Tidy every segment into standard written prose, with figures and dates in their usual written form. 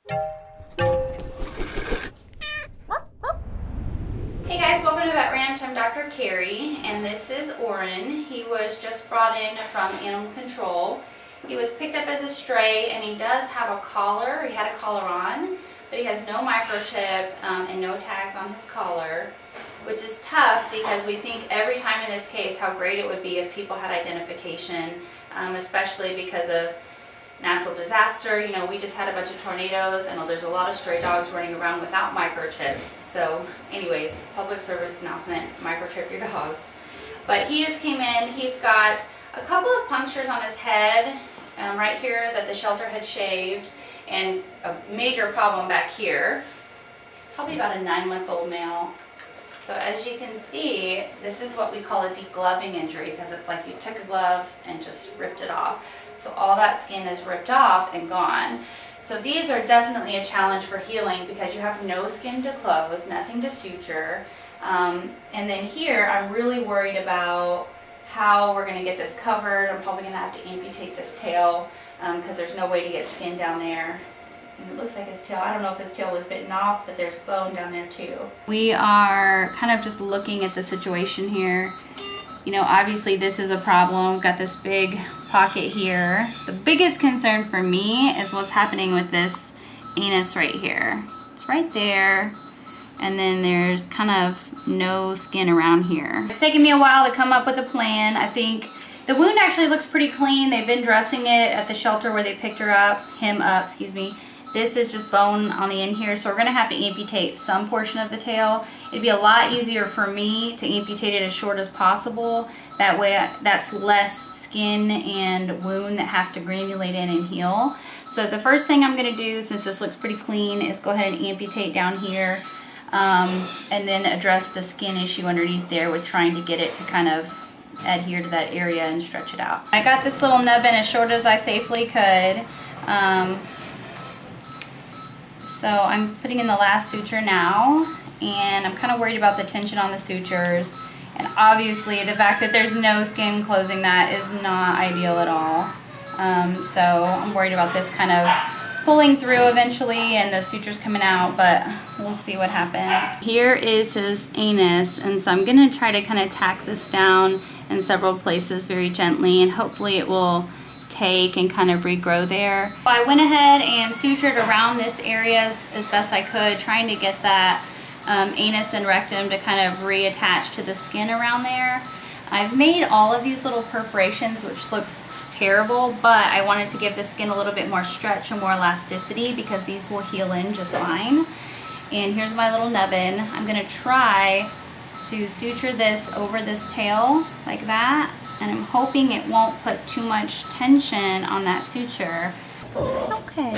Hey guys, welcome to Vet Ranch. I'm Dr. Carrie, and this is Oren. He was just brought in from animal control. He was picked up as a stray, and he does have a collar. He had a collar on, but he has no microchip and no tags on his collar, which is tough because we think every time in this case how great it would be if people had identification, especially because of natural disaster. You know, we just had a bunch of tornadoes and there's a lot of stray dogs running around without microchips. So anyways, public service announcement, microchip your dogs. But he just came in. He's got a couple of punctures on his head right here that the shelter had shaved, and a major problem back here. He's probably about a 9-month-old male. So as you can see, this is what we call a degloving injury, because it's like you took a glove and just ripped it off. So all that skin is ripped off and gone. So these are definitely a challenge for healing because you have no skin to close, nothing to suture. And then here, I'm really worried about how we're going to get this covered. I'm probably going to have to amputate this tail because there's no way to get skin down there. And it looks like his tail, I don't know if his tail was bitten off, but there's bone down there too. We are kind of just looking at the situation here. You know, obviously this is a problem. We've got this big pocket here. The biggest concern for me is what's happening with this anus right here. It's right there, and then there's kind of no skin around here. It's taken me a while to come up with a plan. I think the wound actually looks pretty clean. They've been dressing it at the shelter where they picked him up, excuse me. This is just bone on the end here, so we're gonna have to amputate some portion of the tail. It'd be a lot easier for me to amputate it as short as possible. That way, that's less skin and wound that has to granulate in and heal. So the first thing I'm gonna do, since this looks pretty clean, is go ahead and amputate down here, and then address the skin issue underneath there with trying to get it to kind of adhere to that area and stretch it out. I got this little nubbin as short as I safely could. So I'm putting in the last suture now, and I'm kind of worried about the tension on the sutures, and obviously the fact that there's no skin closing that is not ideal at all. So I'm worried about this kind of pulling through eventually and the sutures coming out, but we'll see what happens. Here is his anus, and so I'm going to try to kind of tack this down in several places very gently, and hopefully it will take and kind of regrow there. I went ahead and sutured around this area as best I could, trying to get that anus and rectum to kind of reattach to the skin around there. I've made all of these little perforations, which looks terrible, but I wanted to give the skin a little bit more stretch and more elasticity because these will heal in just fine. And here's my little nubbin. I'm going to try to suture this over this tail like that, and I'm hoping it won't put too much tension on that suture. It's okay.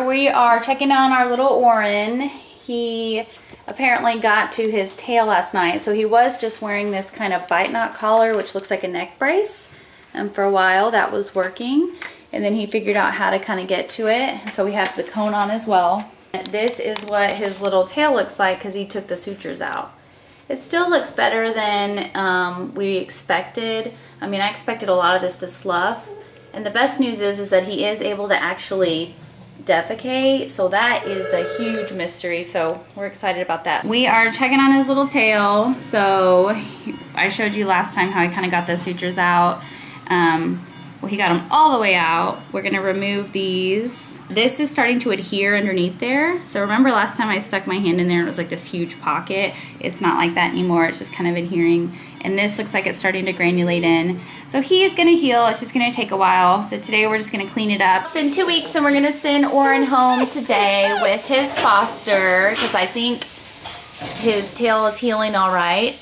We are checking on our little Oren. He apparently got to his tail last night, so he was just wearing this kind of bite knot collar, which looks like a neck brace. And for a while that was working, and then he figured out how to kind of get to it. So we have the cone on as well. This is what his little tail looks like because he took the sutures out. It still looks better than we expected. I mean, I expected a lot of this to slough. And the best news is that he is able to actually defecate. So that is the huge mystery. So we're excited about that. We are checking on his little tail. So I showed you last time how I kind of got the sutures out. Well, he got them all the way out. We're gonna remove these. This is starting to adhere underneath there. So remember last time I stuck my hand in there and it was like this huge pocket? It's not like that anymore. It's just kind of adhering. And this looks like it's starting to granulate in. So he is gonna heal. It's just gonna take a while. So today we're just gonna clean it up. It's been 2 weeks and we're gonna send Oren home today with his foster because I think his tail is healing all right.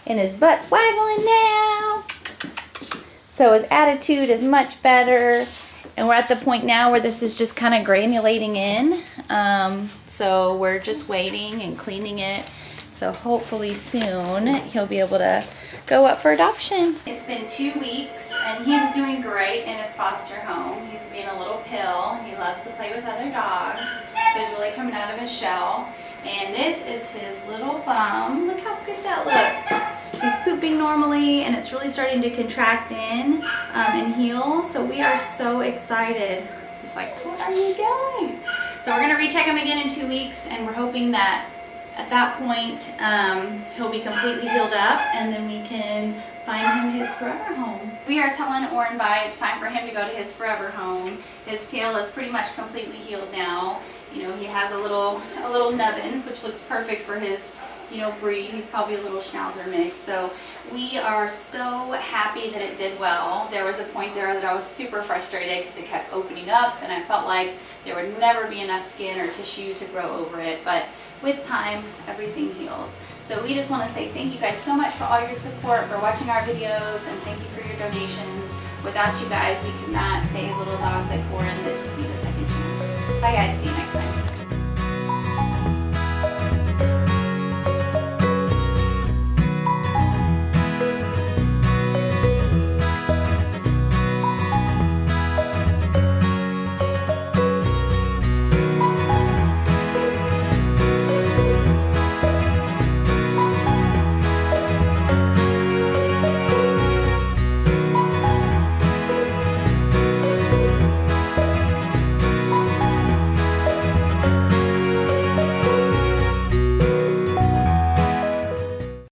And his butt's waggling now. So his attitude is much better, and we're at the point now where this is just kind of granulating in. So we're just waiting and cleaning it. So hopefully soon he'll be able to go up for adoption. It's been 2 weeks and he's doing great in his foster home. He's being a little pill. He loves to play with other dogs. So he's really coming out of his shell. And this is his little bum. Look how good that looks. He's pooping normally and it's really starting to contract in and heal. So we are so excited He's like, what are you doing? So we're gonna recheck him again in 2 weeks, and we're hoping that at that point he'll be completely healed up, and then we can find him his forever home. We are telling Oren it's time for him to go to his forever home. His tail is pretty much completely healed now. You know, he has a little nubbin, which looks perfect for his, you know, breed. He's probably a little Schnauzer mix. So we are so happy that it did well. There was a point there that I was super frustrated because it kept opening up, and I felt like there would never be enough skin or tissue to grow over it. But with time, everything heals. So we just want to say thank you guys so much for all your support, for watching our videos, and thank you for your donations. Without you guys, we could not save little dogs like Oren that just need a second chance. Bye guys, see you next time.